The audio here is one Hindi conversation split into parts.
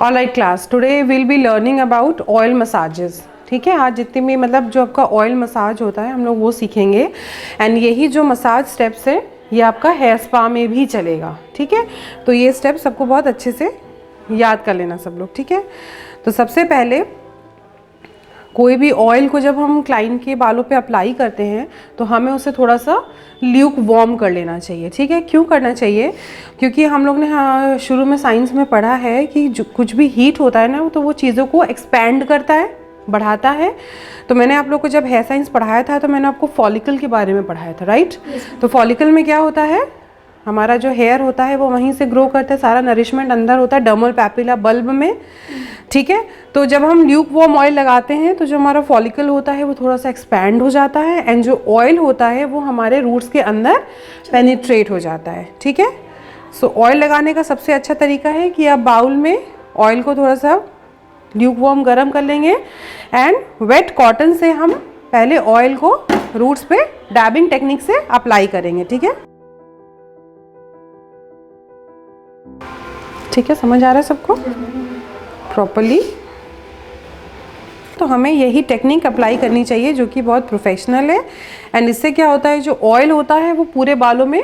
Alright class, today will be learning about oil massages. ठीक है, आज जितने भी मतलब जो आपका ऑयल मसाज होता है हम लोग वो सीखेंगे। एंड यही जो मसाज स्टेप्स है ये आपका हेयर स्पा में भी चलेगा। ठीक है, तो ये स्टेप्स सबको बहुत अच्छे से याद कर लेना सब लोग। ठीक है, तो सबसे पहले कोई भी ऑयल को जब हम क्लाइंट के बालों पे अप्लाई करते हैं तो हमें उसे थोड़ा सा ल्यूक वार्म कर लेना चाहिए। ठीक है, क्यों करना चाहिए? क्योंकि हम लोग ने शुरू में साइंस में पढ़ा है कि जो कुछ भी हीट होता है ना तो वो चीज़ों को एक्सपैंड करता है, बढ़ाता है। तो मैंने आप लोग को जब हेयर साइंस पढ़ाया था तो मैंने आपको फॉलिकल के बारे में पढ़ाया था, राइट? तो फॉलिकल में क्या होता है, हमारा जो हेयर होता है वो वहीं से ग्रो करता है, सारा नरिशमेंट अंदर होता है डर्मल पैपिला बल्ब में। ठीक है, तो जब हम ल्यूक वार्म ऑयल लगाते हैं तो जो हमारा फॉलिकल होता है वो थोड़ा सा एक्सपैंड हो जाता है एंड जो ऑयल होता है वो हमारे रूट्स के अंदर पेनिट्रेट हो जाता है। ठीक है, सो ऑयल लगाने का सबसे अच्छा तरीका है कि आप बाउल में ऑयल को थोड़ा सा ल्यूक वार्म गर्म कर लेंगे एंड वेट कॉटन से हम पहले ऑयल को रूट्स पे डैबिंग टेक्निक से अप्लाई करेंगे। ठीक है, ठीक है, समझ आ रहा है सबको प्रॉपरली? तो हमें यही टेक्निक अप्लाई करनी चाहिए जो कि बहुत प्रोफेशनल है। एंड इससे क्या होता है, जो ऑयल होता है वो पूरे बालों में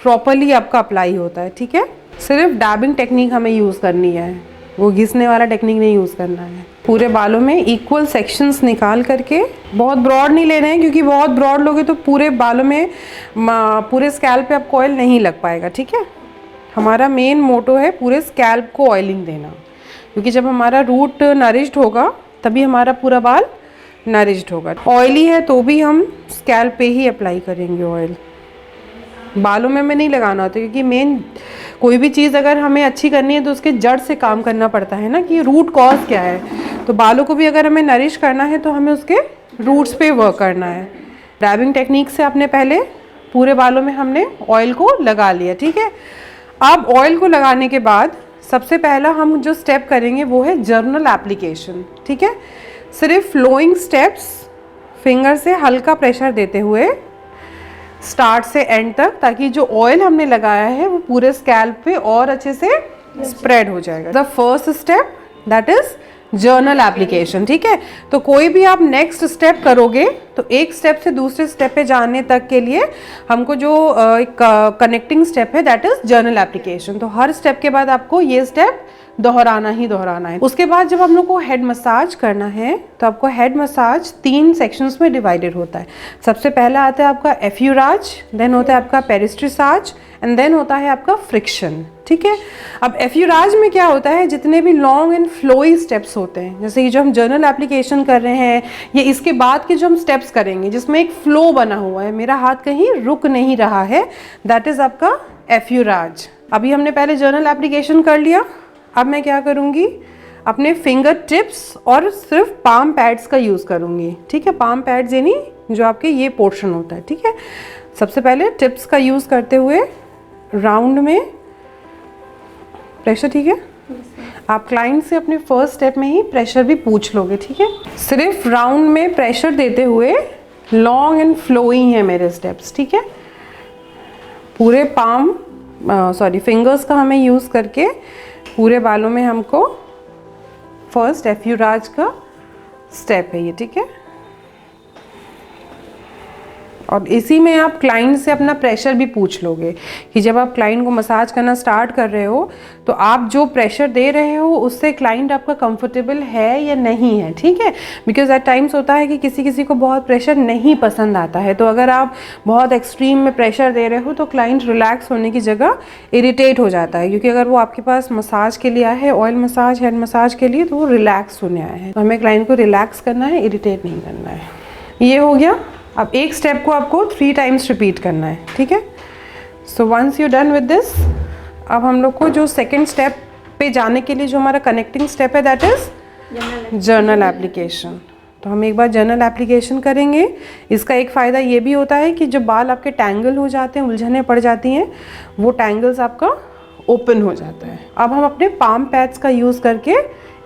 प्रॉपरली आपका अप्लाई होता है। ठीक है, सिर्फ डैबिंग टेक्निक हमें यूज़ करनी है, वो घिसने वाला टेक्निक नहीं यूज़ करना है। पूरे बालों में इक्वल सेक्शंस निकाल करके, बहुत ब्रॉड नहीं ले रहे हैं क्योंकि बहुत ब्रॉड लोगे तो पूरे बालों में पूरे स्कैल्प पे आपको ऑयल नहीं लग पाएगा। ठीक है, हमारा मेन मोटो है पूरे स्कैल्प को ऑयलिंग देना, क्योंकि जब हमारा रूट नरिश्ड होगा तभी हमारा पूरा बाल नरिश्ड होगा। ऑयली है तो भी हम स्कैल्प पे ही अप्लाई करेंगे ऑयल, बालों में हमें नहीं लगाना होता, क्योंकि मेन कोई भी चीज़ अगर हमें अच्छी करनी है तो उसके जड़ से काम करना पड़ता है ना, कि रूट कॉज क्या है। तो बालों को भी अगर हमें नरिश करना है तो हमें उसके रूट्स पे वर्क करना है। डैबिंग टेक्निक से अपने पहले पूरे बालों में हमने ऑयल को लगा लिया। ठीक है, अब ऑयल को लगाने के बाद सबसे पहला हम जो स्टेप करेंगे वो है जर्नल एप्लीकेशन। ठीक है, सिर्फ फ्लोइंग स्टेप्स, फिंगर से हल्का प्रेशर देते हुए स्टार्ट से एंड तक, ताकि जो ऑयल हमने लगाया है वो पूरे स्कैल्प पे और अच्छे से स्प्रेड हो जाएगा। The first step that is journal application. ठीक है, तो कोई भी आप नेक्स्ट स्टेप करोगे तो एक स्टेप से दूसरे स्टेप पे जाने तक के लिए हमको जो एक कनेक्टिंग स्टेप है दैट इज जर्नल एप्लीकेशन। तो हर स्टेप के बाद आपको ये स्टेप दोहराना ही दोहराना है। उसके बाद जब हम लोग को हेड मसाज करना है तो आपको हेड मसाज 3 सेक्शंस में डिवाइडेड होता है। सबसे पहला आता है आपका एफ्यूराज, देन होता है आपका पेरिस्ट्रिसाज एंड देन होता है आपका फ्रिक्शन। ठीक है, अब एफ्यूराज में क्या होता है, जितने भी लॉन्ग एंड फ्लोई स्टेप्स होते हैं, जैसे ये जो हम जर्नल एप्लीकेशन कर रहे हैं, ये इसके बाद के जो हम स्टेप्स करेंगे जिसमें एक फ्लो बना हुआ है, मेरा हाथ कहीं रुक नहीं रहा है, दैट इज आपका एफ्यूराज। अभी हमने पहले जर्नल एप्लीकेशन कर लिया, अब मैं क्या करूँगी, अपने फिंगर टिप्स और सिर्फ पाम पैड्स का यूज़ करूँगी। ठीक है, पाम पैड्स यानी जो आपके ये पोर्शन होता है। ठीक है, सबसे पहले टिप्स का यूज़ करते हुए राउंड में प्रेशर। ठीक है, आप क्लाइंट से अपने फर्स्ट स्टेप में ही प्रेशर भी पूछ लोगे। ठीक है, सिर्फ राउंड में प्रेशर देते हुए लॉन्ग एंड फ्लोइंग है मेरे स्टेप्स। ठीक है, पूरे फिंगर्स का हमें यूज़ करके पूरे बालों में हमको फर्स्ट एफ्यूराज का स्टेप है ये। ठीक है, और इसी में आप क्लाइंट से अपना प्रेशर भी पूछ लोगे कि जब आप क्लाइंट को मसाज करना स्टार्ट कर रहे हो तो आप जो प्रेशर दे रहे हो उससे क्लाइंट आपका कंफर्टेबल है या नहीं है, ठीक है। बिकॉज एट टाइम्स होता है कि किसी किसी को बहुत प्रेशर नहीं पसंद आता है, तो अगर आप बहुत एक्सट्रीम में प्रेशर दे रहे हो तो क्लाइंट रिलैक्स होने की जगह इरिटेट हो जाता है, क्योंकि अगर वो आपके पास मसाज के लिए आया है, ऑयल मसाज, हेड मसाज के लिए, तो वो रिलैक्स होने आया है। तो हमें क्लाइंट को रिलैक्स करना है, इरिटेट नहीं करना है। ये हो गया। अब एक स्टेप को आपको 3 टाइम्स रिपीट करना है, ठीक है। So once you done with this, अब हम लोग को जो सेकेंड स्टेप पे जाने के लिए जो हमारा कनेक्टिंग स्टेप है, दैट इज जर्नल एप्लीकेशन। तो हम एक बार जर्नल एप्लीकेशन करेंगे। इसका एक फ़ायदा ये भी होता है कि जो बाल आपके टैंगल हो जाते हैं, उलझने पड़ जाती हैं, वो टैंगल्स आपका ओपन हो जाता है। अब हम अपने पाम पैड्स का यूज़ करके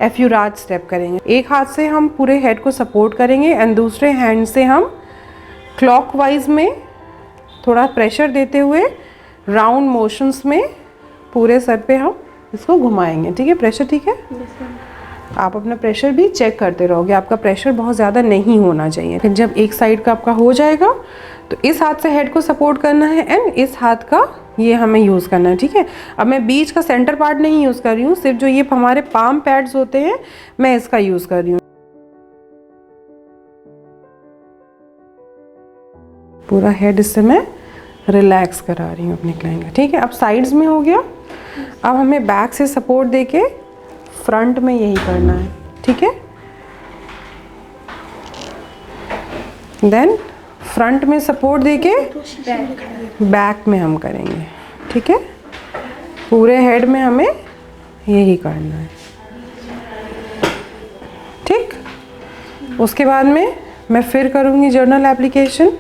एफ्यूराज स्टेप करेंगे। एक हाथ से हम पूरे हेड को सपोर्ट करेंगे एंड दूसरे हैंड से हम क्लॉकवाइज में थोड़ा प्रेशर देते हुए राउंड मोशंस में पूरे सर पे हम इसको घुमाएंगे, ठीक है। प्रेशर ठीक है? आप अपना प्रेशर भी चेक करते रहोगे, आपका प्रेशर बहुत ज़्यादा नहीं होना चाहिए। फिर जब एक साइड का आपका हो जाएगा तो इस हाथ से हेड को सपोर्ट करना है एंड इस हाथ का ये हमें यूज़ करना है, ठीक है। अब मैं बीच का सेंटर पार्ट नहीं यूज़ कर रही हूँ, सिर्फ जो ये हमारे पाम पैड्स होते हैं मैं इसका यूज़ कर रही हूँ। पूरा हेड इससे मैं रिलैक्स करा रही हूँ अपने क्लाइंट का, ठीक है। अब साइड्स में हो गया। अब हमें बैक से सपोर्ट देके फ्रंट में यही करना है, ठीक है। देन फ्रंट में सपोर्ट देके बैक में हम करेंगे, ठीक है। पूरे हेड में हमें यही करना है, ठीक। उसके बाद में मैं फिर करूँगी जर्नल एप्लीकेशन।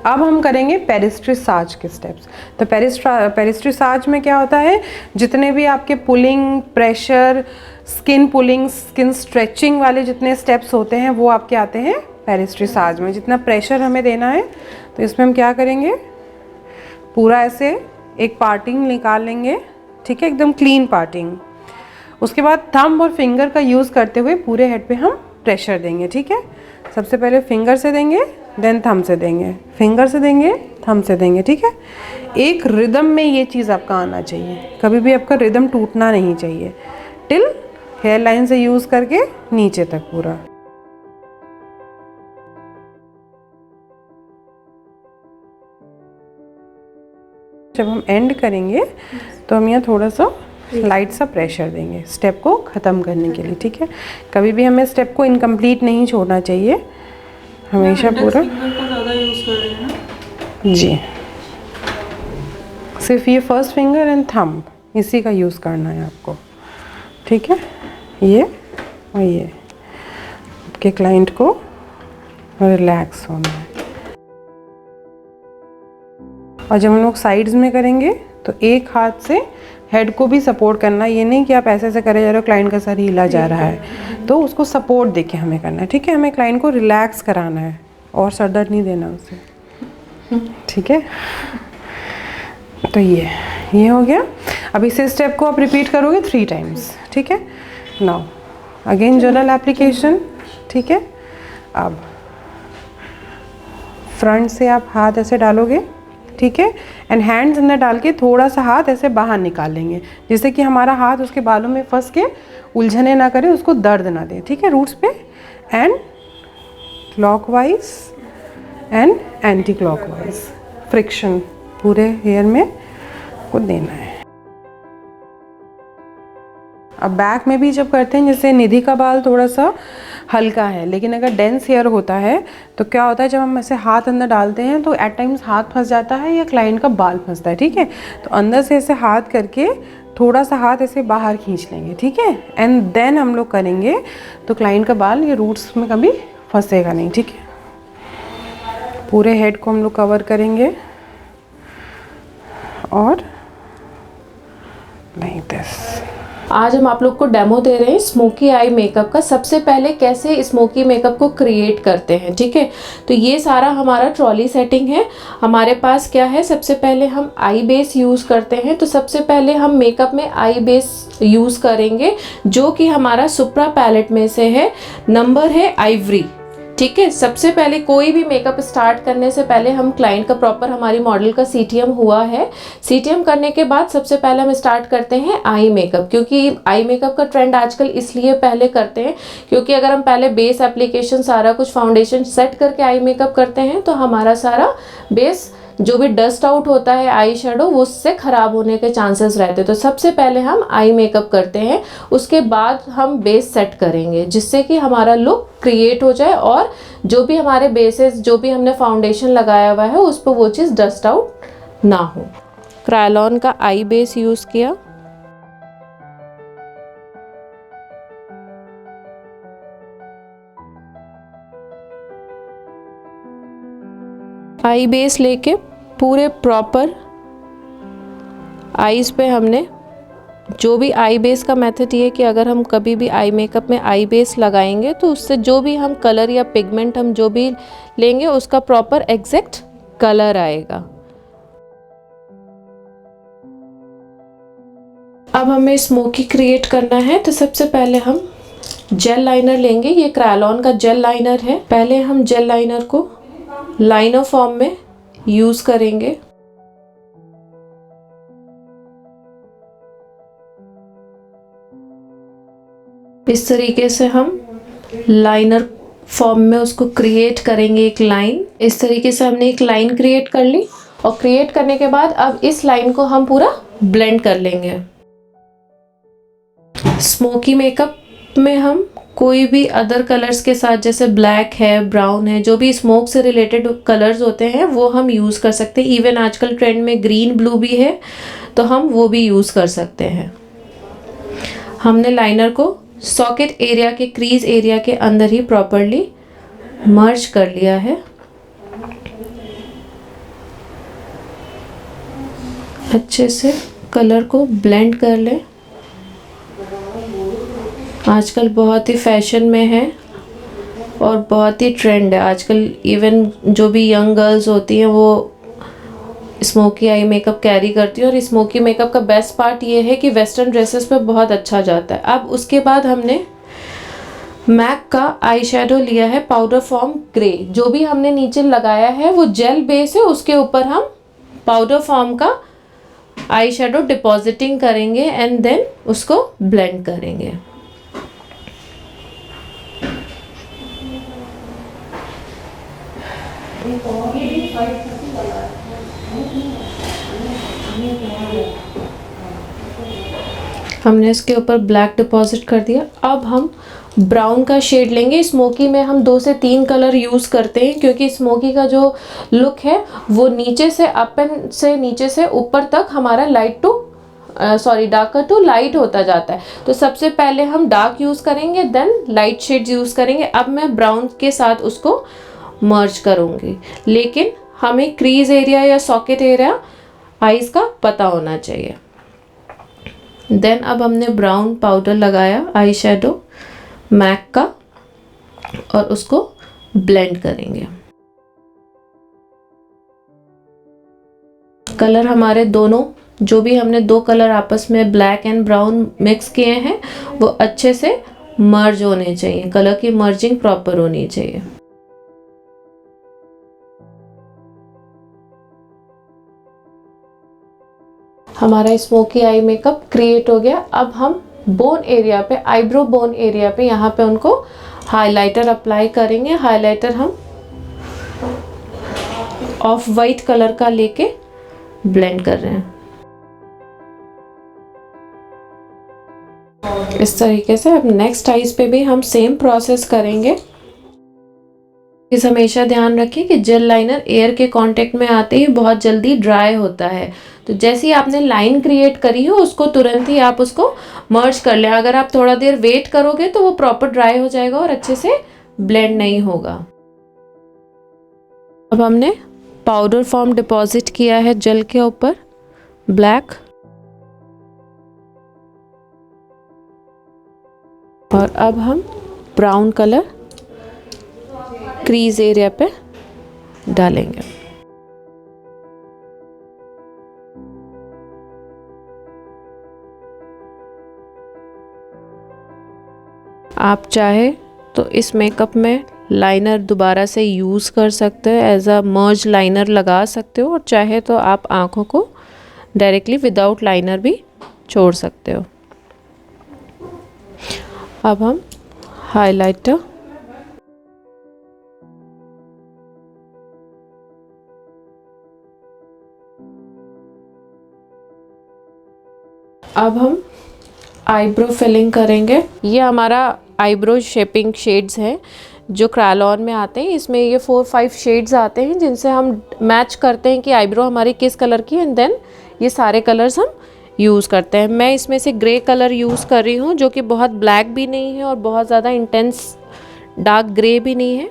अब हम करेंगे पेरिस्ट्रिसाज के स्टेप्स। तो पेरिस्ट्रिसाज में क्या होता है, जितने भी आपके pulling, pressure, skin pulling, skin stretching वाले जितने स्टेप्स होते हैं वो आपके आते हैं पेरिस्ट्रिसाज में। जितना प्रेशर हमें देना है तो इसमें हम क्या करेंगे, पूरा ऐसे एक पार्टिंग निकाल लेंगे, ठीक है, एकदम क्लीन पार्टिंग। उसके बाद थंब और फिंगर का यूज़ करते हुए पूरे हेड पे हम प्रेशर देंगे, ठीक है। सबसे पहले फिंगर से देंगे, देन थंब से देंगे, फिंगर से देंगे, थंब से देंगे, ठीक है। एक रिदम में ये चीज़ आपका आना चाहिए, कभी भी आपका रिदम टूटना नहीं चाहिए। टिल हेयर लाइन से यूज़ करके नीचे तक पूरा। जब हम एंड करेंगे तो हम यहाँ थोड़ा सा लाइट सा प्रेशर देंगे स्टेप को ख़त्म करने के लिए, ठीक है। कभी भी हमें स्टेप को इनकम्प्लीट नहीं छोड़ना चाहिए, हमेशा पूरा। ज़्यादा यूज़ कर रही हैं जी, सिर्फ ये फर्स्ट फिंगर एंड थंब इसी का यूज़ करना है आपको, ठीक है। ये और ये आपके क्लाइंट को रिलैक्स होना है। और जब हम लोग साइड्स में करेंगे तो एक हाथ से हेड को भी सपोर्ट करना, ये नहीं कि आप ऐसे ऐसे करे जा रहे हो, क्लाइंट का सर हिला जा रहा है, तो उसको सपोर्ट देके हमें करना है, ठीक है। हमें क्लाइंट को रिलैक्स कराना है और सर दर्द नहीं देना उसे, ठीक है। तो ये हो गया। अब इस स्टेप को आप रिपीट करोगे 3 टाइम्स, ठीक है। नाउ अगेन जर्नल एप्लीकेशन, ठीक है। अब फ्रंट से आप हाथ ऐसे डालोगे, ठीक है, एंड हैंड्स अंदर डाल के थोड़ा सा हाथ ऐसे बाहर निकाल लेंगे, जिससे कि हमारा हाथ उसके बालों में फंस के उलझने ना करे, उसको दर्द ना दे, ठीक है, रूट्स पे। And clockwise and anti clockwise friction पूरे हेयर में को देना है। अब बैक में भी जब करते हैं, जैसे निधि का बाल थोड़ा सा हल्का है, लेकिन अगर डेंस हेयर होता है तो क्या होता है, जब हम ऐसे हाथ अंदर डालते हैं तो एट टाइम्स हाथ फंस जाता है या क्लाइंट का बाल फंसता है, ठीक है। तो अंदर से ऐसे हाथ करके थोड़ा सा हाथ ऐसे बाहर खींच लेंगे, ठीक है, एंड देन हम लोग करेंगे तो क्लाइंट का बाल ये रूट्स में कभी फंसेगा नहीं, ठीक है। पूरे हेड को हम लोग कवर करेंगे और लाइक दिस। आज हम आप लोग को डेमो दे रहे हैं स्मोकी आई मेकअप का। सबसे पहले कैसे स्मोकी मेकअप को क्रिएट करते हैं, ठीक है। तो ये सारा हमारा ट्रॉली सेटिंग है। हमारे पास क्या है, सबसे पहले हम आई बेस यूज़ करते हैं। तो सबसे पहले हम मेकअप में आई बेस यूज़ करेंगे, जो कि हमारा सुप्रा पैलेट में से है नंबर है आइवरी। ठीक है, सबसे पहले कोई भी मेकअप स्टार्ट करने से पहले हम क्लाइंट का प्रॉपर, हमारी मॉडल का सीटीएम हुआ है। सीटीएम करने के बाद सबसे पहले हम स्टार्ट करते हैं आई मेकअप, क्योंकि आई मेकअप का ट्रेंड आजकल इसलिए पहले करते हैं क्योंकि अगर हम पहले बेस एप्लीकेशन सारा कुछ फाउंडेशन सेट करके आई मेकअप करते हैं तो हमारा सारा बेस जो भी डस्ट आउट होता है आई शेडो वो उससे ख़राब होने के चांसेस रहते हैं। तो सबसे पहले हम आई मेकअप करते हैं, उसके बाद हम बेस सेट करेंगे जिससे कि हमारा लुक क्रिएट हो जाए और जो भी हमारे बेसेस, जो भी हमने फाउंडेशन लगाया हुआ है उस पर वो चीज़ डस्ट आउट ना हो। क्रायलॉन का आई बेस यूज़ किया। आई बेस लेके पूरे प्रॉपर आईज पे हमने, जो भी आई बेस का मेथड ये है कि अगर हम कभी भी आई मेकअप में आई बेस लगाएंगे तो उससे जो भी हम कलर या पिगमेंट हम जो भी लेंगे उसका प्रॉपर एग्जैक्ट कलर आएगा। अब हमें स्मोकी क्रिएट करना है तो सबसे पहले हम जेल लाइनर लेंगे। ये क्रायलॉन का जेल लाइनर है। पहले हम जेल लाइनर को लाइनर फॉर्म में यूज़ करेंगे। इस तरीके से हम लाइनर फॉर्म में उसको क्रिएट करेंगे एक लाइन। इस तरीके से हमने एक लाइन क्रिएट कर ली और क्रिएट करने के बाद अब इस लाइन को हम पूरा ब्लेंड कर लेंगे। स्मोकी मेकअप में हम कोई भी अदर कलर्स के साथ, जैसे ब्लैक है, ब्राउन है, जो भी स्मोक से रिलेटेड कलर्स होते हैं वो हम यूज़ कर सकते हैं। इवन आजकल ट्रेंड में ग्रीन ब्लू भी है तो हम वो भी यूज़ कर सकते हैं। हमने लाइनर को सॉकेट एरिया के, क्रीज एरिया के अंदर ही प्रॉपरली मर्ज कर लिया है। अच्छे से कलर को ब्लेंड कर लें। आजकल बहुत ही फैशन में है और बहुत ही ट्रेंड है आजकल। इवन जो भी यंग गर्ल्स होती हैं वो स्मोकी आई मेकअप कैरी करती है और स्मोकी मेकअप का बेस्ट पार्ट ये है कि वेस्टर्न ड्रेसेस पे बहुत अच्छा जाता है। अब उसके बाद हमने मैक का आई शेडो लिया है पाउडर फॉर्म ग्रे। जो भी हमने नीचे लगाया है वो जेल बेस है, उसके ऊपर हम पाउडर फॉर्म का आई शेडो डिपॉजिटिंग करेंगे एंड देन उसको ब्लेंड करेंगे। हमने इसके ऊपर ब्लैक डिपॉजिट कर दिया। अब हम ब्राउन का शेड लेंगे। स्मोकी में हम 2 से 3 कलर यूज़ करते हैं क्योंकि स्मोकी का जो लुक है वो नीचे से अप एंड से नीचे से ऊपर तक हमारा डार्कर टू लाइट होता जाता है। तो सबसे पहले हम डार्क यूज़ करेंगे, देन लाइट शेड्स यूज़ करेंगे। अब मैं ब्राउन के साथ उसको मर्ज करूँगी, लेकिन हमें क्रीज एरिया या सॉकेट एरिया आईज का पता होना चाहिए। देन अब हमने ब्राउन पाउडर लगाया आई शेडो मैक का और उसको ब्लेंड करेंगे। कलर हमारे दोनों, जो भी हमने 2 कलर आपस में ब्लैक एंड ब्राउन मिक्स किए हैं वो अच्छे से मर्ज होने चाहिए। कलर की मर्जिंग प्रॉपर होनी चाहिए। हमारा स्मोकी आई मेकअप क्रिएट हो गया। अब हम बोन एरिया पे, आईब्रो बोन एरिया पे, यहाँ पे उनको हाइलाइटर अप्लाई करेंगे। हाइलाइटर हम ऑफ वाइट कलर का लेके ब्लेंड कर रहे हैं इस तरीके से। अब नेक्स्ट आईज पे भी हम सेम प्रोसेस करेंगे। इस हमेशा ध्यान रखें कि जेल लाइनर एयर के कांटेक्ट में आते ही बहुत जल्दी ड्राई होता है। तो जैसे ही आपने लाइन क्रिएट करी हो उसको तुरंत ही आप उसको मर्ज कर लें। अगर आप थोड़ा देर वेट करोगे तो वो प्रॉपर ड्राई हो जाएगा और अच्छे से ब्लेंड नहीं होगा। अब हमने पाउडर फॉर्म डिपॉजिट किया है जेल के ऊपर ब्लैक, और अब हम ब्राउन कलर क्रीज एरिया पे डालेंगे। आप चाहे तो इस मेकअप में लाइनर दोबारा से यूज़ कर सकते हो, एज अ मर्ज लाइनर लगा सकते हो, और चाहे तो आप आँखों को डायरेक्टली विदाउट लाइनर भी छोड़ सकते हो। अब हम हाइलाइटर, अब हम आईब्रो फिलिंग करेंगे। ये हमारा आईब्रो शेपिंग शेड्स हैं जो क्रायलॉन में आते हैं। इसमें ये 4-5 शेड्स आते हैं जिनसे हम मैच करते हैं कि आईब्रो हमारी किस कलर की है, एंड देन ये सारे कलर्स हम यूज़ करते हैं। मैं इसमें से ग्रे कलर यूज़ कर रही हूँ, जो कि बहुत ब्लैक भी नहीं है और बहुत ज़्यादा इंटेंस डार्क ग्रे भी नहीं है।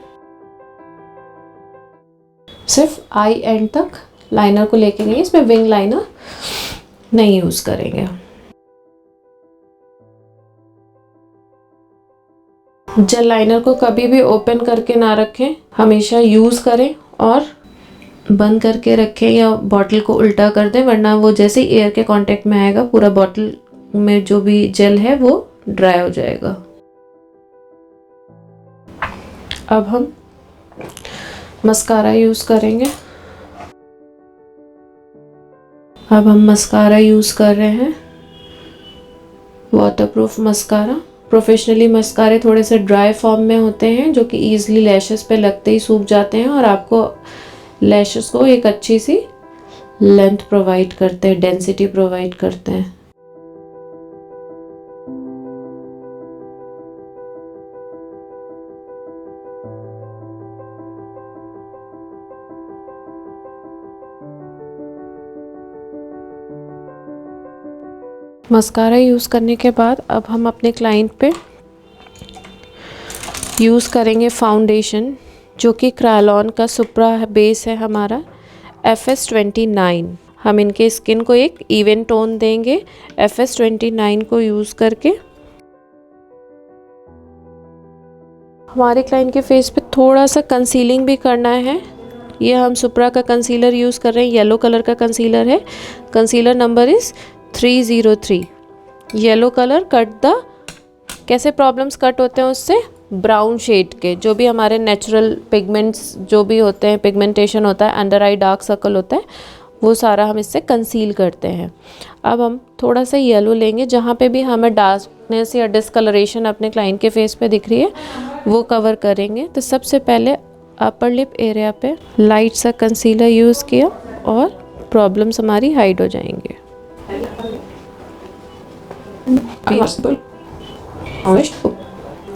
सिर्फ आई एंड तक लाइनर को लेके गए, इसमें विंग लाइनर नहीं यूज़ करेंगे। जेल लाइनर को कभी भी ओपन करके ना रखें, हमेशा यूज़ करें और बंद करके रखें या बॉटल को उल्टा कर दें, वरना वो जैसे ही एयर के कांटेक्ट में आएगा पूरा बॉटल में जो भी जेल है वो ड्राई हो जाएगा। अब हम मस्कारा यूज़ करेंगे। अब हम मस्कारा यूज़ कर रहे हैं, वाटरप्रूफ मस्कारा। प्रोफेशनली मस्कारे थोड़े से ड्राई फॉर्म में होते हैं जो कि ईजिली लैशेस पे लगते ही सूख जाते हैं और आपको लैशेस को एक अच्छी सी लेंथ प्रोवाइड करते हैं, डेंसिटी प्रोवाइड करते हैं। मस्कारा यूज़ करने के बाद अब हम अपने क्लाइंट पे यूज़ करेंगे फाउंडेशन, जो कि क्रायलॉन का सुप्रा बेस है हमारा FS29। हम इनके स्किन को एक इवन टोन देंगे FS29 को यूज़ करके। हमारे क्लाइंट के फेस पे थोड़ा सा कंसीलिंग भी करना है। ये हम सुप्रा का कंसीलर यूज़ कर रहे हैं, येलो कलर का कंसीलर है। Concealer number is 303। Yellow colour cut the, कैसे प्रॉब्लम्स कट होते हैं उससे, ब्राउन शेड के जो भी हमारे नेचुरल पिगमेंट्स जो भी होते हैं, पिगमेंटेशन होता है, अंडर आई डार्क सर्कल होता है, वो सारा हम इससे कंसील करते हैं। अब हम थोड़ा सा येलो लेंगे, जहाँ पे भी हमें डार्कनेस या डिस्कलरेशन अपने क्लाइंट के फेस पे दिख रही है वो कवर करेंगे। तो सबसे पहले अपर लिप एरिया पे लाइट सा कंसीलर यूज़ किया और प्रॉब्लम्स हमारी हाइड हो जाएंगे। और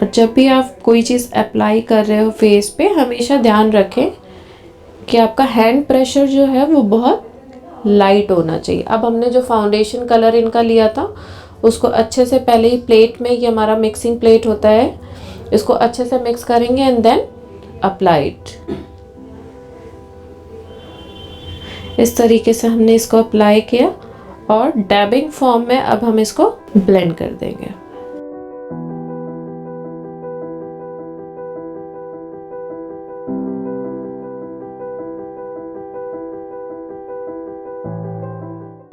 जब भी आप कोई चीज़ अप्लाई कर रहे हो फेस पे, हमेशा ध्यान रखें कि आपका हैंड प्रेशर जो है वो बहुत लाइट होना चाहिए। अब हमने जो फाउंडेशन कलर इनका लिया था उसको अच्छे से पहले ही प्लेट में, ये हमारा मिक्सिंग प्लेट होता है, इसको अच्छे से मिक्स करेंगे एंड देन अप्लाई इट। इस तरीके से हमने इसको अप्लाई किया और डैबिंग फॉर्म में अब हम इसको ब्लेंड कर देंगे।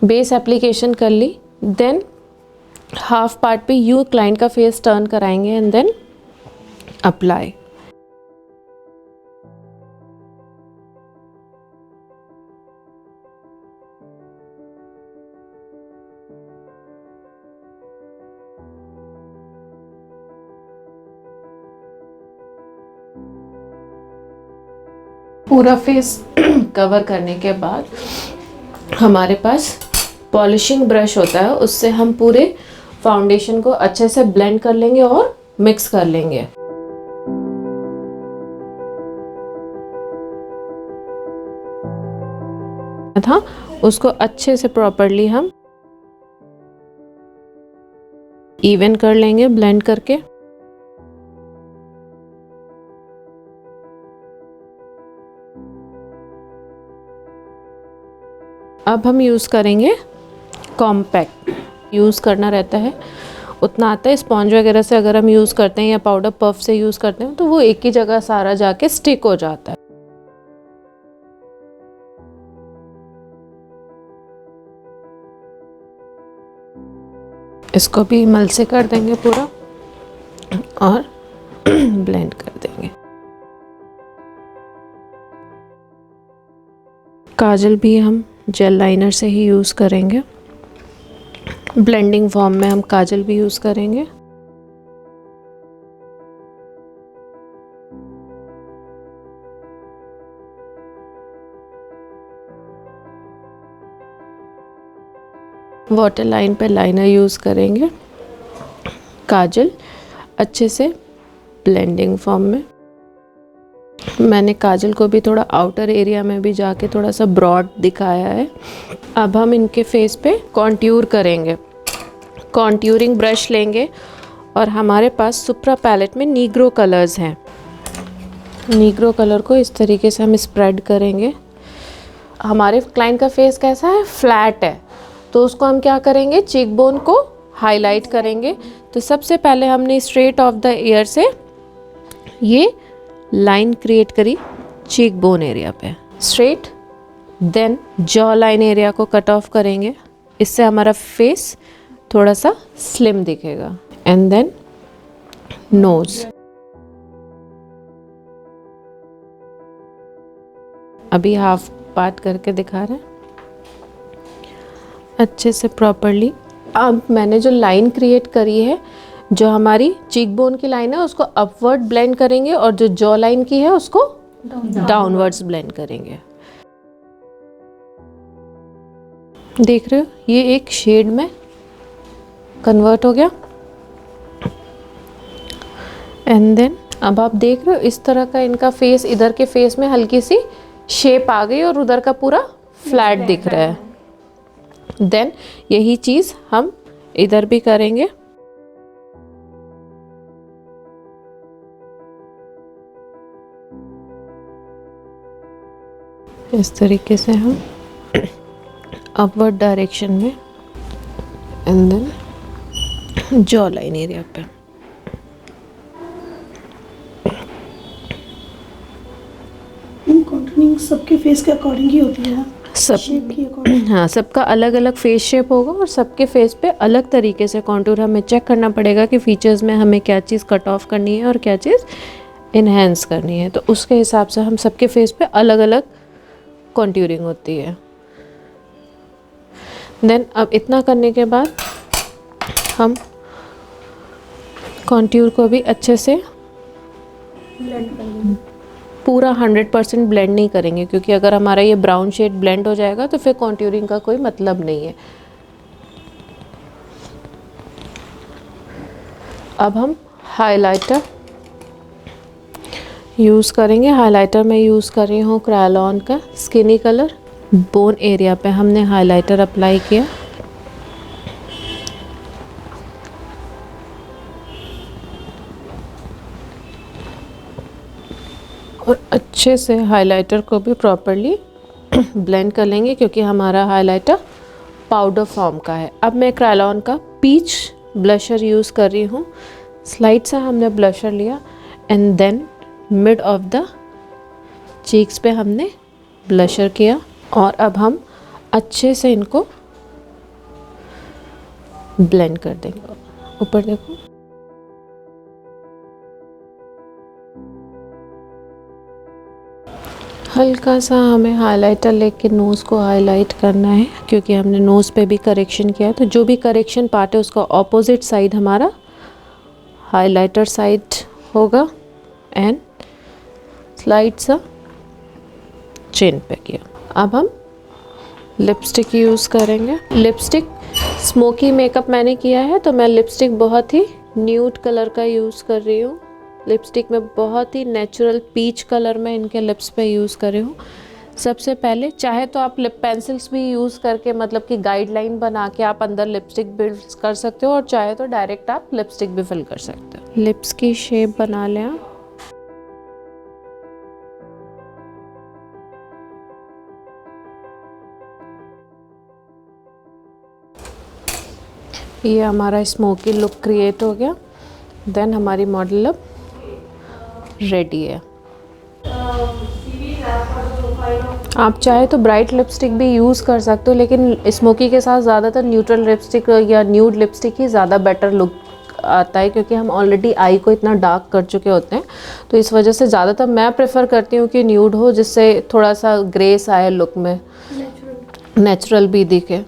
बेस एप्लीकेशन कर ली, देन हाफ पार्ट पे यूं क्लाइंट का फेस टर्न कराएंगे एंड देन अप्लाई। पूरा फेस कवर करने के बाद हमारे पास पॉलिशिंग ब्रश होता है, उससे हम पूरे फाउंडेशन को अच्छे से ब्लेंड कर लेंगे और मिक्स कर लेंगे। था उसको अच्छे से प्रॉपर्ली हम इवन कर लेंगे ब्लेंड करके। अब हम यूज़ करेंगे कॉम्पैक्ट, यूज़ करना रहता है उतना आता है। स्पॉन्ज वगैरह से अगर हम यूज़ करते हैं या पाउडर पफ से यूज़ करते हैं तो वो एक ही जगह सारा जाके स्टिक हो जाता है। इसको भी मल से कर देंगे पूरा और ब्लेंड कर देंगे। काजल भी हम जेल लाइनर से ही यूज़ करेंगे, ब्लेंडिंग फॉर्म में हम काजल भी यूज़ करेंगे। वाटर लाइन पे लाइनर यूज़ करेंगे, काजल अच्छे से ब्लेंडिंग फॉर्म में। मैंने काजल को भी थोड़ा आउटर एरिया में भी जाके थोड़ा सा ब्रॉड दिखाया है। अब हम इनके फेस पे कॉन्ट्यूर करेंगे। कॉन्ट्यूरिंग ब्रश लेंगे और हमारे पास सुप्रा पैलेट में नीग्रो कलर्स हैं। नीग्रो कलर को इस तरीके से हम स्प्रेड करेंगे। हमारे क्लाइंट का फेस कैसा है, फ्लैट है, तो उसको हम क्या करेंगे, चीक बोन को हाईलाइट करेंगे। तो सबसे पहले हमने स्ट्रेट ऑफ द ईयर से ये लाइन क्रिएट करी चीक बोन एरिया पे straight, then jaw line area को कट ऑफ करेंगे। इससे हमारा फेस थोड़ा सा स्लिम दिखेगा। एंड देन नोज, अभी हाफ पार्ट करके दिखा रहे हैं अच्छे से प्रॉपरली। अब मैंने जो लाइन क्रिएट करी है, जो हमारी चीक बोन की लाइन है उसको अपवर्ड ब्लेंड करेंगे और जो जॉ लाइन की है उसको डाउनवर्ड्स ब्लेंड करेंगे। देख रहे हो, ये एक शेड में कन्वर्ट हो गया। एंड देन अब आप देख रहे हो इस तरह का इनका फेस, इधर के फेस में हल्की सी शेप आ गई और उधर का पूरा फ्लैट दिख रहा है। देन यही चीज़ हम इधर भी करेंगे। इस तरीके से हम अपवर्ड डायरेक्शन में and then jaw line area पे। कॉन्टूरिंग सबके फेस के अकॉर्डिंग ही होती है, सब शेप की अकॉर्डिंग। हाँ, सबका अलग अलग फेस शेप होगा और सबके फेस पे अलग तरीके से कॉन्टूर हमें चेक करना पड़ेगा कि फीचर्स में हमें क्या चीज़ कट ऑफ करनी है और क्या चीज़ इन्हेंस करनी है। तो उसके हिसाब से हम सबके फेस पे अलग अलग कॉन्टूरिंग होती है। देन अब इतना करने के बाद हम कॉन्टूर को भी अच्छे से पूरा 100% ब्लेंड नहीं करेंगे, क्योंकि अगर हमारा ये ब्राउन शेड ब्लेंड हो जाएगा तो फिर कॉन्टूरिंग का कोई मतलब नहीं है। अब हम हाइलाइटर यूज़ करेंगे। हाइलाइटर मैं यूज़ कर रही हूँ क्रायोलॉन का स्किनी कलर। बोन एरिया पे हमने हाइलाइटर अप्लाई किया। और अच्छे से हाइलाइटर को भी प्रॉपरली ब्लेंड कर लेंगे, क्योंकि हमारा हाइलाइटर पाउडर फॉर्म का है। अब मैं क्रायोलॉन का पीच ब्लशर यूज़ कर रही हूँ। स्लाइड से हमने ब्लशर लिया and then mid of the cheeks पे हमने ब्लशर किया। और अब हम अच्छे से इनको ब्लेंड कर देंगे। ऊपर देखो, हल्का सा हमें हाइलाइटर लेके नोज़ को हाईलाइट करना है, क्योंकि हमने नोज़ पे भी करेक्शन किया है। तो जो भी करेक्शन पार्ट है उसका ऑपोजिट साइड हमारा हाइलाइटर साइड होगा। एंड स्लाइड सा चिन पे किया। अब हम लिपस्टिक यूज़ करेंगे। लिपस्टिक स्मोकी मेकअप मैंने किया है, तो मैं लिपस्टिक बहुत ही न्यूड कलर का यूज़ कर रही हूँ। लिपस्टिक में बहुत ही नेचुरल पीच कलर में इनके लिप्स पे यूज़ कर रही हूँ। सबसे पहले चाहे तो आप लिप पेंसिल्स भी यूज़ करके, मतलब कि गाइडलाइन बना के आप अंदर लिपस्टिक बिल्ड कर सकते हो, और चाहे तो डायरेक्ट आप लिपस्टिक भी फिल कर सकते हो। लिप्स की शेप बना लें आप। ये हमारा स्मोकी लुक क्रिएट हो गया। देन हमारी मॉडल अब रेडी है। आप चाहे तो ब्राइट लिपस्टिक भी यूज़ कर सकते हो, लेकिन स्मोकी के साथ ज़्यादातर न्यूट्रल लिपस्टिक या न्यूड लिपस्टिक ही ज़्यादा बेटर लुक आता है, क्योंकि हम ऑलरेडी आई को इतना डार्क कर चुके होते हैं। तो इस वजह से ज़्यादातर मैं प्रेफर करती हूँ कि न्यूड हो, जिससे थोड़ा सा ग्रेस आए लुक में, नेचुरल भी दिखे।